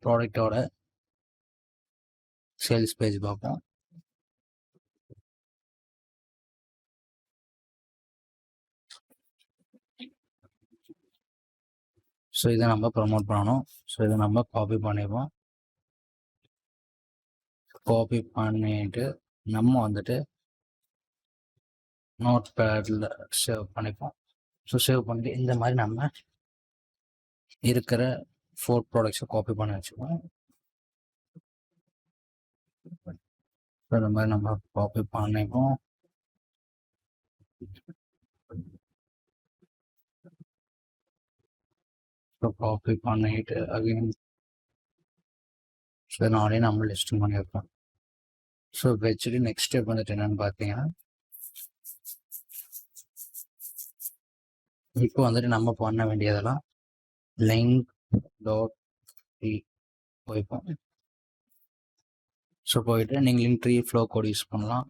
ப்ராடக்டோட sales page பார்ப்போம். So இதை நம்ம ப்ரமோட் பண்ணணும். ஸோ இதை நம்ம காப்பி பண்ணிப்போம். காப்பி பண்ணிட்டு நம்ம வந்துட்டு நோட் பேடில் சேவ் பண்ணிப்போம். ஸோ சேவ் பண்ணிட்டு இந்த மாதிரி நம்ம இருக்கிற 4 ப்ராடக்ட்ஸை காப்பி பண்ணி வச்சுப்போம். ஸோ இந்த மாதிரி நம்ம காப்பி பண்ணிப்போம். ஸோ காப்பி பண்ணிட்டு அகைன் ஸோ நானே நம்ம லிஸ்டிங் பண்ணியிருப்போம். ஸோ வச்சுட்டு நெக்ஸ்ட் ஸ்டெப் வந்துட்டு என்னென்னு பார்த்தீங்கன்னா, இப்போ வந்துட்டு நம்ம பண்ண வேண்டியதெல்லாம் லிங்க் டாட் ட்ரீ போய்ப்போம். ஸோ போயிட்டு நீங்கள் Linktree flow code use பண்ணலாம்.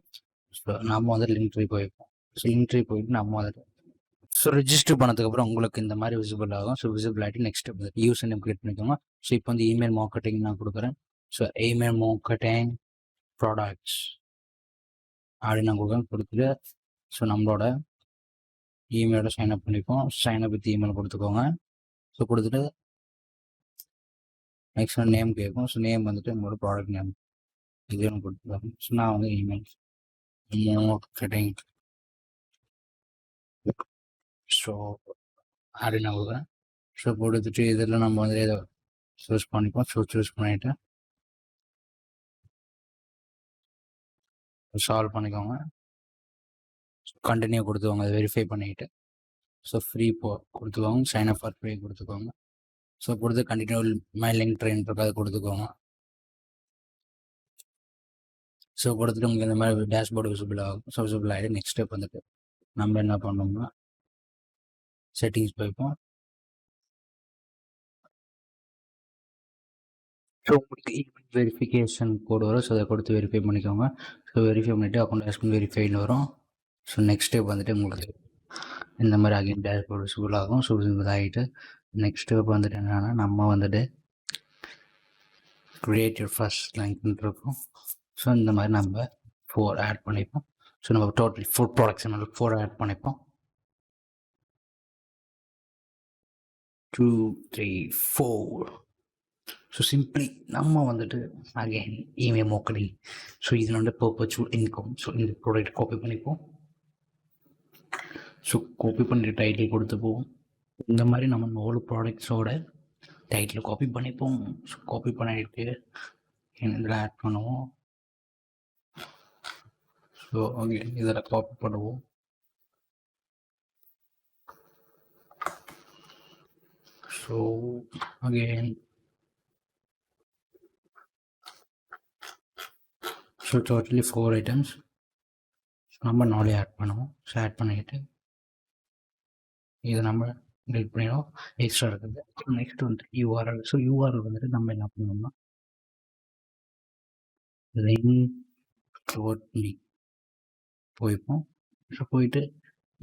ஸோ நம்ம வந்துட்டு லிங்க் ட்ரீ போய்ப்போம். ஸோ லிங்க் ட்ரீ போயிட்டு நம்ம வந்துட்டு ஸோ ரிஜிஸ்டர் பண்ணதுக்கப்புறம் உங்களுக்கு இந்த மாதிரி விசிபிள் ஆகும். ஸோ விசிபிள் ஆகிட்டு நெக்ஸ்ட் வந்துட்டு யூசர் நேம் கிரியேட் பண்ணிக்கோங்க. ஸோ இப்போ வந்து இமெயில் மார்க்கெட்டிங் நான் கொடுக்குறேன். ஸோ இமெயில் மார்க்கெட்டிங் ப்ராடக்ட்ஸ் அப்படின்னு நான் கொடுத்துட்டு ஸோ நம்மளோட இமெயிலோட சைன்அப் பண்ணிப்போம். சைன்அப் வித் இமெயில் கொடுத்துக்கோங்க. ஸோ கொடுத்துட்டு நெக்ஸ்ட் நேம் கேட்கும். ஸோ நேம் வந்துட்டு உங்களோட ப்ராடக்ட் நேம் இது ஒன்று கொடுத்துருவாங்க. ஸோ நான் வந்து இமெயில் மார்க்கெட்டிங் ஸோ அப்படின்னு நான் கொடுக்குறேன். ஸோ கொடுத்துட்டு இதில் நம்ம வந்து இதை சூஸ் பண்ணிப்போம். ஸோ சூஸ் பண்ணிவிட்டு சால்வ் பண்ணிக்கோங்க. கண்டினியூ கொடுத்துக்கோங்க. அதை வெரிஃபை பண்ணிக்கிட்டு ஸோ ஃப்ரீ கொடுத்துக்கோங்க. சைன் அப் ஃபார் ஃப்ரீ கொடுத்துக்கோங்க. ஸோ கொடுத்து கண்டினியூ மை லிங்க் ட்ரெயின் இருக்கு அதை கொடுத்துக்கோங்க. ஸோ கொடுத்துட்டு உங்களுக்கு இந்த மாதிரி டேஷ்போர்டு விசிபிள் ஆகும். ஸோ விசிபிள் ஆகிட்டு நெக்ஸ்ட் ஸ்டெப் வந்துட்டு நம்ம என்ன பண்ணோம்னா செட்டிங்ஸ் போய்ப்போம். ஸோ உங்களுக்கு இமெயில் வெரிஃபிகேஷன் கோடு வரும். ஸோ அதை கொடுத்து வெரிஃபை பண்ணிக்கோங்க. ஸோ வெரிஃபை பண்ணிவிட்டு அக்கௌண்ட் டேஷ்போர்ட் வெரிஃபைன்னு வரும். ஸோ நெக்ஸ்ட் ஸ்டெப் வந்துட்டு உங்களுக்கு இந்த மாதிரி அகைன் டேஷ்போர்டு விசிபிள் ஆகும். ஸோ விசிபிள் ஆகிட்டு நெக்ஸ்ட் ஸ்டெப் வந்துட்டு என்னென்னா நம்ம வந்துட்டு கிரியேட் யுவர் ஃபர்ஸ்ட் லிங்க்னு இருக்கும். ஸோ இந்த மாதிரி நம்ம 4 ஆட் பண்ணிப்போம். ஸோ நம்ம டோட்டல் 4 ப்ராடக்ட்ஸ் 4 ஆட் பண்ணிப்போம். 2 3 4. ஸோ சிம்பிளி நம்ம வந்துட்டு அகைன் இமெயில் மார்க்கெட்டிங் ஸோ இதில் வந்து பர்பச்சுவல் இன்கம் ஸோ இந்த ப்ராடக்ட் காப்பி பண்ணிப்போம். ஸோ காப்பி பண்ணிட்டு டைட்டில் கொடுத்துப்போம். இந்த மாதிரி நம்ம 4 ப்ராடக்ட்ஸோட டைட்டில் காப்பி பண்ணிப்போம். ஸோ காப்பி பண்ணிட்டு இதில் ஆட் பண்ணுவோம். ஸோ அகைன் இதில் காப்பி பண்ணுவோம். So again so totally 4 items நம்ம 4 ஆட் பண்ணுவோம். ஸோ ஆட் பண்ணிக்கிட்டு இதை நம்ம டெலிட் பண்ணிடுவோம். எக்ஸ்ட்ரா இருக்குது. நெக்ஸ்ட் வந்துட்டு யூஆர்எல். ஸோ யூஆர்எல் வந்துட்டு நம்ம என்ன பண்ணோம்னா லிங்க் போய்ப்போம். ஸோ போயிட்டு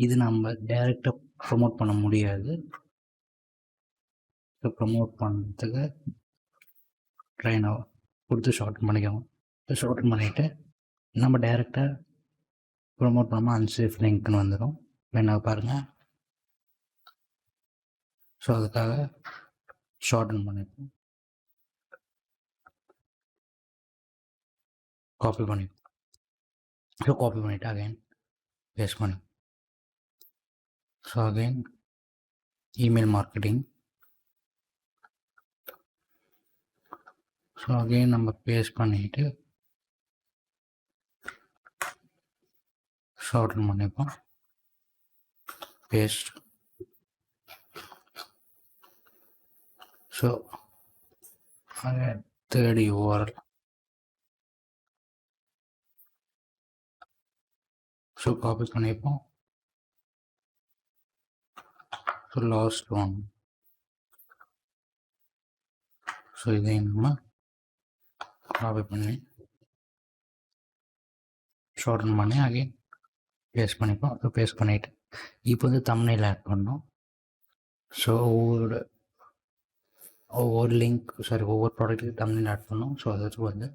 இது நம்ம டைரெக்டாக ப்ரொமோட் பண்ண முடியாது. ஸோ ப்ரொமோட் பண்ணுறதுக்கு ட்ரெயின் கொடுத்து ஷார்ட்டன் பண்ணிக்கோங்க. ஸோ ஷார்ட்டன் பண்ணிவிட்டு நம்ம டைரெக்டாக ப்ரொமோட் பண்ணாமல் அன்சேஃப் லிங்க்னு வந்துடும். வேணா பாருங்கள். ஸோ அதுக்காக ஷார்ட்டன் பண்ணிப்போம். காப்பி பண்ணிப்போம். ஸோ காப்பி பண்ணிவிட்டு அகைன் பேஸ்ட் பண்ணி so again email marketing so again நம்ம பேஸ்ட் பண்ணிவிட்டு ஷார்ட்டன் பண்ணிப்போம். Paste so third URL so copy பண்ணிப்போம். ஸோ லாஸ்ட் ஒன் ஸோ இதையும் நம்ம காப்பி பண்ணி ஷார்ட்டன் பண்ணி அகைன் பேஸ்ட் பண்ணிப்போம். ஸோ பேஸ்ட் பண்ணிவிட்டு இப்போ வந்து தம்ப்நெயில் ஆட் பண்ணோம். ஸோ ஒவ்வொரு ப்ராடக்ட்டுக்கு தம்ப்நெயில் ஆட் பண்ணோம். ஸோ அதுக்கு வந்து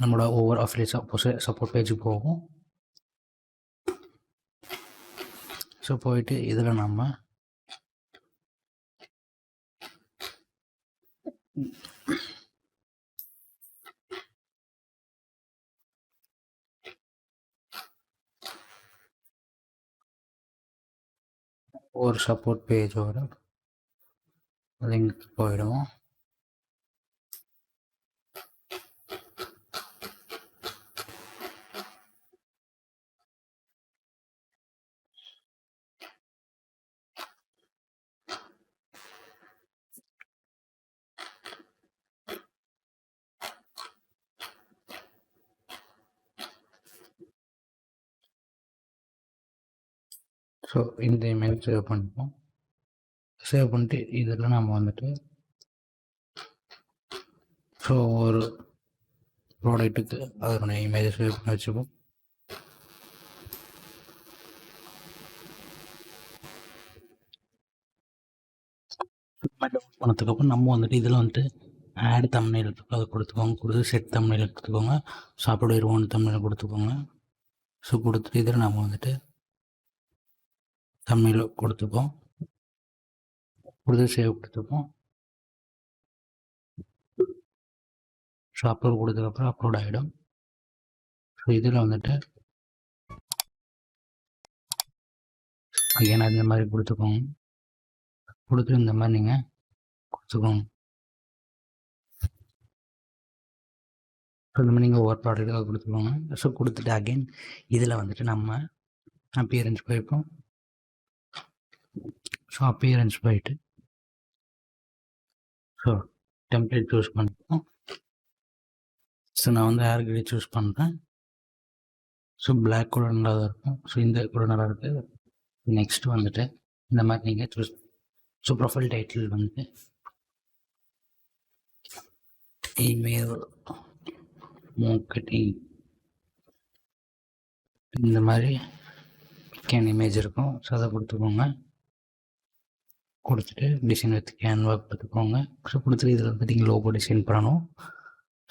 நம்மளோட ஒவ்வொரு அஃபிலியேட் சப்போர்ட் பேஜுக்கு போகும். ஸோ போயிட்டு இதில் நம்ம ஒரு சப்போர்ட் பேஜோட லிங்க் போயிடுவோம். ஸோ இந்த இமெயில் சேவ் பண்ணிப்போம். சேவ் பண்ணிட்டு இதில் நம்ம வந்துட்டு ஸோ ஒரு ப்ராடக்ட்டுக்கு அதனுடைய இமேஜை சேவ் பண்ணி வச்சுப்போம். பண்ணதுக்கப்புறம் நம்ம வந்துட்டு இதில் வந்துட்டு ஆட் தம்ப்நெயில் அதை கொடுத்து செட் தம்ப்நெயில் கொடுத்துக்கோங்க. சாப்பிடுற ஓன் தம்ப்நெயில் கொடுத்துக்கோங்க. ஸோ கொடுத்துட்டு இதில் நம்ம வந்துட்டு தம்ப்நெயில் கொடுத்துப்போம். கொடுத்து சேவ் கொடுத்துப்போம். ஸோ அப்லோட் கொடுத்ததுக்கப்புறம் அப்லோட் ஆகிடும். ஸோ இதில் வந்துட்டு அகைன் இந்த மாதிரி கொடுத்துக்கோங்க. கொடுத்து இந்த மாதிரி நீங்கள் கொடுத்துக்கோங்க. ஸோ இந்த மாதிரி நீங்கள் ஒவ்வொரு ப்ராடக்ட்டுக்காக கொடுத்துக்கோங்க. ஸோ கொடுத்துட்டு அகைன் இதில் வந்துட்டு நம்ம அப்பியரன்ஸ் போயிருப்போம். ஸோ அப்பியரன்ஸ் போயிட்டு ஸோ டெம்ப்ளேட் சூஸ் பண்ணிப்போம். ஸோ நான் வந்து ஹேர் கிரே சூஸ் பண்ணுறேன். ஸோ பிளாக் கூட நல்லா தான் இருக்கும். ஸோ இந்த கூட நல்லா இருக்குது. நெக்ஸ்ட்டு வந்துட்டு இந்த மாதிரி நீங்கள் சூஸ். ஸோ ப்ரொஃபைல் டைட்டில் வந்துட்டு இமெயில் மார்க்கெட்டிங் இந்த மாதிரி கேன் இமேஜ் இருக்கும். ஸோ அதை கொடுத்துக்கோங்க. கொடுத்துட்டு டிசைன் வித் கேன்வா கொடுத்துக்கோங்க. ஸோ கொடுத்துட்டு இதில் வந்து நீங்கள் லோகோ டிசைன் பண்ணணும்.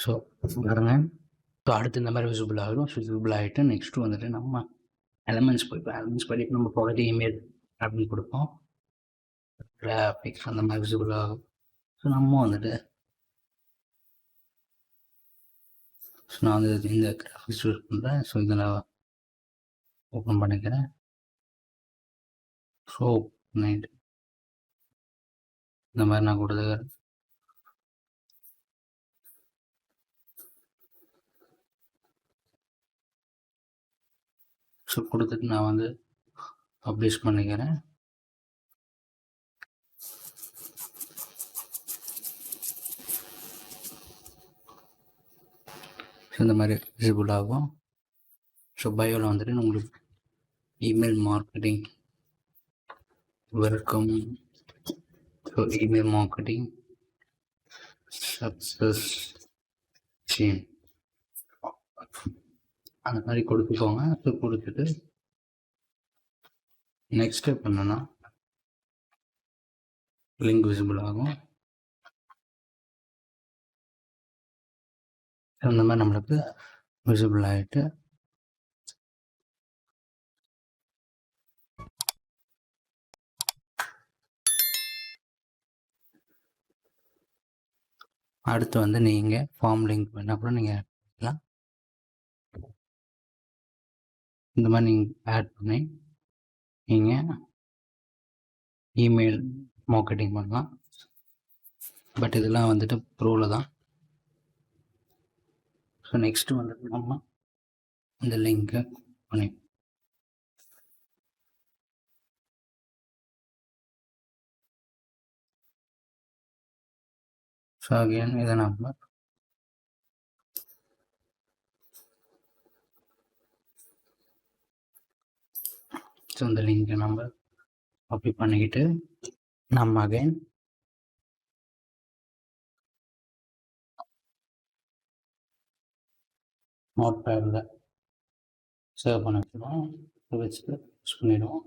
ஸோ பாருங்க. ஸோ அடுத்து இந்த மாதிரி விசிபிள் ஆகிடும். ஸோ விசிபிள் ஆகிட்டு நெக்ஸ்ட்டு வந்துட்டு நம்ம எலமெண்ட்ஸ் போய்ப்போம். எலமெண்ட்ஸ் போய்ட்டு நம்ம ப்ராடக்ட் இமெயில் அப்படின்னு கொடுப்போம். கிராஃபிக்ஸ் அந்த மாதிரி விசிபிள் ஆகும். ஸோ நம்ம வந்துட்டு ஸோ நான் வந்து இந்த கிராஃபிக்ஸ் யூஸ் பண்ணுறேன். ஸோ இதில் ஓப்பன் பண்ணிக்கிறேன். ஸோ நைட்டு இந்த மாதிரி நான் கொடுத்துக்கிறேன். ஸோ கொடுத்துட்டு நான் வந்து பப்ளிஷ் பண்ணிக்கிறேன். ஸோ இந்த மாதிரி விசிபிள் ஆகும். ஸோ பயோவில் வந்துட்டு உங்களுக்கு email marketing welcome. So email marketing success team அந்த மாதிரி கொடுத்துக்கோங்க. ஸோ கொடுத்துட்டு நெக்ஸ்ட் ஸ்டெப் என்னன்னா லிங்க் விசிபிள் ஆகும். அந்த மாதிரி நம்மளுக்கு விசிபிள் ஆகிட்டு அடுத்து வந்து நீங்கள் ஃபார்ம் லிங்க் பண்ணால் கூட நீங்கள் இந்த மாதிரி நீங்கள் ஆட் பண்ணி நீங்கள் இமெயில் மார்க்கெட்டிங் பண்ணலாம். பட் இதெல்லாம் வந்துட்டு ப்ரோவில் தான். ஸோ நெக்ஸ்ட்டு வந்துட்டு நம்ம இந்த லிங்கை பண்ணி ஸோ அகைன் இதை நம்ம ஸோ இந்த லிங்கை நம்ம காப்பி பண்ணிக்கிட்டு நம்ம அகைன் நோட் பேடில் சேவ் பண்ண வச்சுருவோம். வச்சுட்டு யூஸ் பண்ணிவிடுவோம்.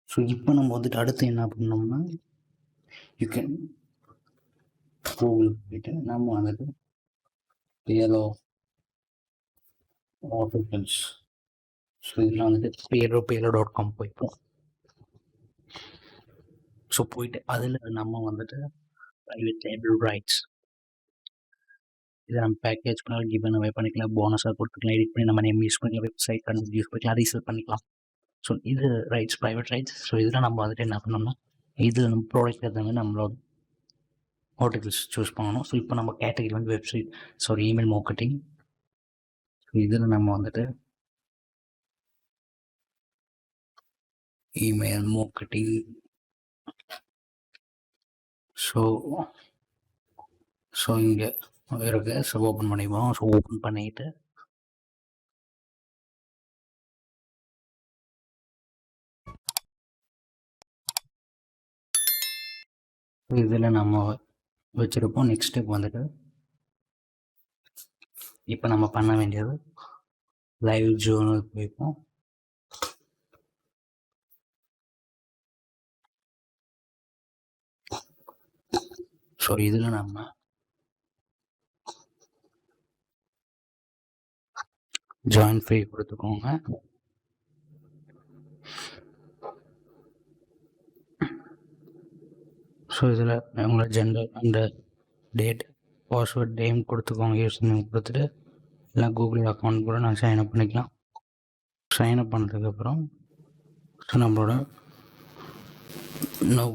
ஸோ இப்போ நம்ம வந்துட்டு அடுத்து என்ன பண்ணோம்னா யூ கேன் கூகுள் போயிட்டு நம்ம வந்துட்டு பேலோ ஆர்டிகல்ஸ். ஸோ இதில் வந்துட்டு பேலோ.com போய்ப்போம். ஸோ போயிட்டு அதில் நம்ம வந்துட்டு ப்ரைவேட் லேபிள் ரைட்ஸ் இதை நம்ம பேக்கேஜ் பண்ணலாம், கிவன் அவே பண்ணிக்கலாம், போனஸாக கொடுத்துக்கலாம், எடிட் பண்ணி நம்ம நேம் யூஸ் பண்ணிக்கலாம், வெப்சைட் கண்டென்ட் யூஸ் பண்ணிக்கலாம், ரீசேல் பண்ணிக்கலாம். ஸோ இது ரைட்ஸ், ப்ரைவேட் ரைட்ஸ். ஸோ இதில் நம்ம வந்துட்டு என்ன பண்ணோம்னா இதில் நம்ம ப்ராடக்ட் எடுத்தாங்க நம்மளோட ஆர்டிகல்ஸ் சூஸ் பண்ணணும். ஸோ இப்போ நம்ம கேட்டகரி வந்து website, sorry email marketing. So இதில் நம்ம வந்துட்டு இமெயில் மார்க்கெட்டிங். ஸோ இங்கே இருக்கு. ஸோ ஓப்பன் பண்ணிப்போம். ஸோ ஓப்பன் பண்ணிட்டு இதில் நம்ம வச்சுருப்போம். நெக்ஸ்ட் ஸ்டெப் வந்துட்டு இப்போ நம்ம பண்ண வேண்டியது லைவ் ஜோனல் போய்ப்போம். ஸோ இதில் நம்ம ஜாயின் ஃப்ரீ கொடுத்துக்கோங்க. ஸோ இதில் உங்களோட gender and date, password, name கொடுத்துக்கோங்க. யூசர் நேம் கொடுத்துட்டு இல்லை கூகுள் அக்கௌண்ட் கூட நான் சைன்அப் பண்ணிக்கலாம். சைன்அப் பண்ணதுக்கப்புறம் ஸோ நம்மளோட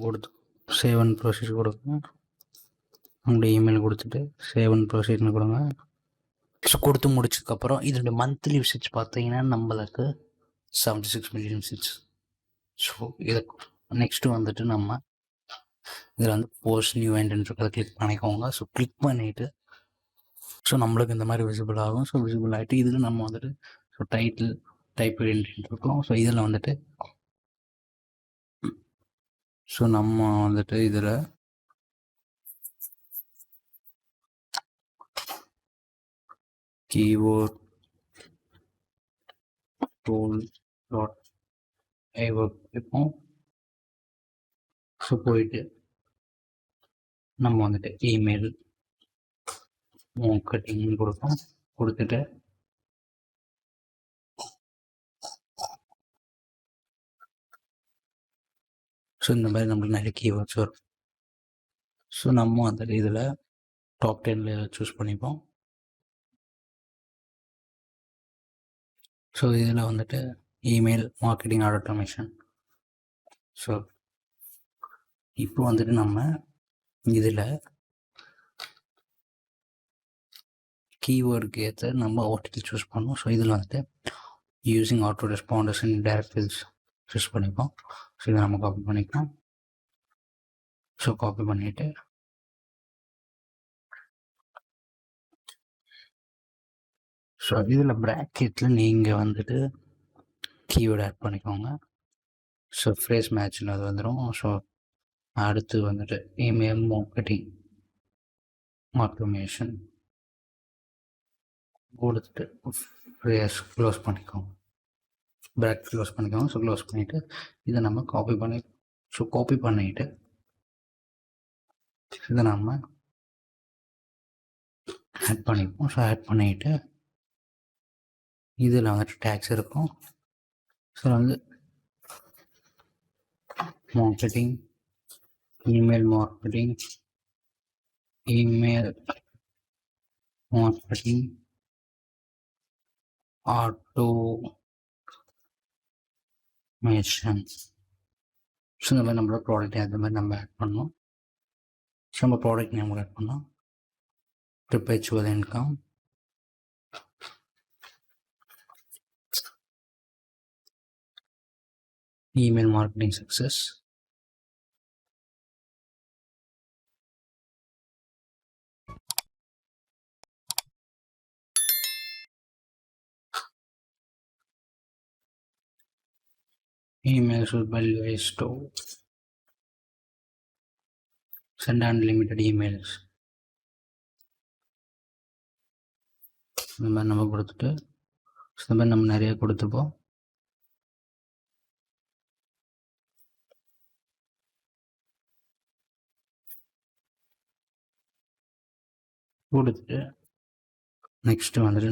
கொடுத்து சேவ் அண்ட் ப்ரொசீஜர் கொடுக்கணும். உங்களோட இமெயில் கொடுத்துட்டு சேவ் அண்ட் ப்ரொசீஜர்னு கொடுங்க. ஸோ கொடுத்து முடிச்சதுக்கப்புறம் இதோடைய மந்த்லி விசிட்ஸ் பார்த்தீங்கன்னா நம்மளுக்கு 76 மில்லியன் விசிட்ஸ். ஸோ இதை நெக்ஸ்ட்டு வந்துட்டு நம்ம இதில் வந்து போஸ்ட் நியூ என்ட்ரன்ஸ் கிளிக் பண்ணிக்கோங்க. ஸோ கிளிக் பண்ணிவிட்டு ஸோ நம்மளுக்கு இந்த மாதிரி விசிபிள் ஆகும். ஸோ விசிபிள் ஆகிட்டு இதில் நம்ம வந்துட்டு ஸோ டைட்டில் டைப் இருக்கும். ஸோ இதில் வந்துட்டு ஸோ நம்ம வந்துட்டு இதில் keyword tool.iwork இப்போ ஸோ போயிட்டு நம்ம வந்துட்டு இமெயில் மார்க்கெட்டிங் கொடுப்போம். கொடுத்துட்டு ஸோ இந்த மாதிரி நம்மளுக்கு நிறைய கீவேர்ட்ஸ் வரும். ஸோ நம்ம வந்துட்டு இதில் டாப் 10 சூஸ் பண்ணிப்போம். ஸோ இதில் வந்துட்டு இமெயில் மார்க்கெட்டிங் ஆட்டோமேஷன். ஸோ இப்போ வந்துட்டு நம்ம இதில் கீவேர்டுக்கு ஏற்ற நம்ம ஆர்டிகல் சூஸ் பண்ணோம். ஸோ இதில் வந்துட்டு யூஸிங் ஆட்டோ ரெஸ்பாண்டர்ஸ் இன் டைரக்ட் ஃபீல்ட்ஸ் சூஸ் பண்ணிப்போம். ஸோ இதை நம்ம காப்பி பண்ணிக்கலாம். ஸோ காப்பி பண்ணிவிட்டு ஸோ இதில் ப்ராக்கெட்டில் நீங்கள் வந்துட்டு கீவேர்டு ஆட் பண்ணிக்கோங்க. ஸோ ஃப்ரேஸ் மேட்ச்னு அது வந்துடும். ஸோ அடுத்து வந்துட்டு இமெயில் மார்க்கெட்டிங் ஆட்டோமேஷன் கொடுத்துட்டு ஃப்ரேஸ் க்ளோஸ் பண்ணிக்கோங்க. ப்ராக்கெட் க்ளோஸ் பண்ணிக்கோங்க. ஸோ க்ளோஸ் பண்ணிவிட்டு இதை நம்ம காப்பி பண்ணி ஸோ காப்பி பண்ணிவிட்டு இதை நம்ம ஆட் பண்ணிப்போம். ஸோ ஆட் பண்ணிவிட்டு இதில் வந்துட்டு டேக்ஸ் இருக்கும். ஸோ வந்து marketing, email marketing, email marketing automation. So இந்த மாதிரி நம்மளோட ப்ராடக்ட் அந்த மாதிரி நம்ம ஆட் பண்ணோம். ஸோ நம்ம ப்ராடக்ட் நேம் ஆட் பண்ணோம். perpetual income, email marketing success, email should be ways to send unlimited emails. இந்த மாதிரி நம்ம கொடுத்துட்டு இந்த மாதிரி நம்ம நிறைய கொடுத்துப்போம். கொடுத்துட்டு நெக்ஸ்ட்டு வந்துட்டு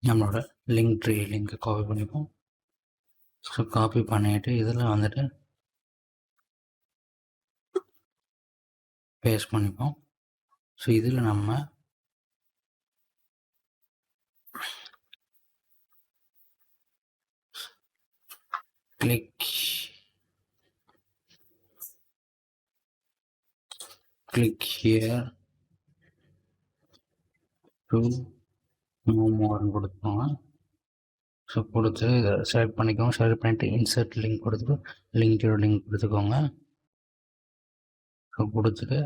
நம்மளோட லிங்க் ட்ரீ லிங்க்கை காப்பி பண்ணிப்போம். ஸோ காப்பி பண்ணிவிட்டு இதில் வந்துட்டு பேஸ்ட் பண்ணிப்போம். ஸோ இதில் நம்ம click here to move moreன்னு கொடுத்துக்கோங்க. ஸோ கொடுத்து இதை செலக்ட் பண்ணிக்கோங்க. செலக்ட் பண்ணிவிட்டு இன்சர்ட் லிங்க் கொடுத்துட்டு லிங்க்கோட லிங்க் கொடுத்துக்கோங்க. ஸோ கொடுத்துட்டு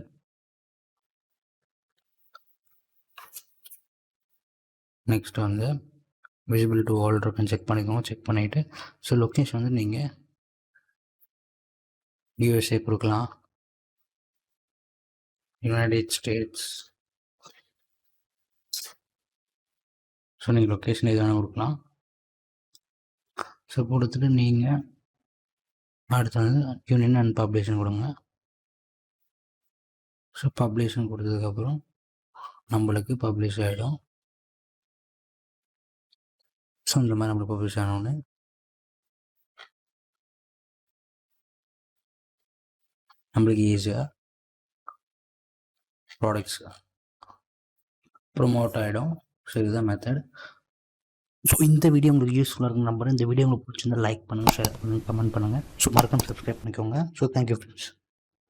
நெக்ஸ்ட் வந்து விசிபிள் டு ஆல் இருக்குன்னு செக் பண்ணிக்கோங்க. செக் பண்ணிவிட்டு ஸோ லொக்கேஷன் வந்து நீங்கள் USA கொடுக்கலாம், யுனைடெட் ஸ்டேட்ஸ். ஸோ நீங்கள் லொக்கேஷன் எது வேணால் கொடுக்கலாம். ஸோ கொடுத்துட்டு நீங்கள் அடுத்து வந்து யூனியன் அண்ட் பப்ளிஷன் கொடுங்க. ஸோ பப்ளிஷன் கொடுத்ததுக்கப்புறம் நம்மளுக்கு பப்ளிஷ் ஆகிடும். ஸோ இந்த மாதிரி நம்மளுக்கு பப்ளிஷ் ஆனோடனே நம்மளுக்கு ஈஸியாக ப்ராடக்ட்ஸ் ப்ரொமோட் ஆகிடும். ஸோ இதுதான் மெத்தட். ஸோ இந்த வீடியோ உங்களுக்கு யூஸ்ஃபுல்லாக இருக்குன்னு நம்புறேன். இந்த வீடியோ உங்களுக்கு பிடிச்சிருந்தா லைக் பண்ணுங்கள், ஷேர் பண்ணுங்கள், கமெண்ட் பண்ணுங்கள். ஸோ மறக்காம சப்ஸ்கிரைப் பண்ணிக்கோங்க. So thank you friends.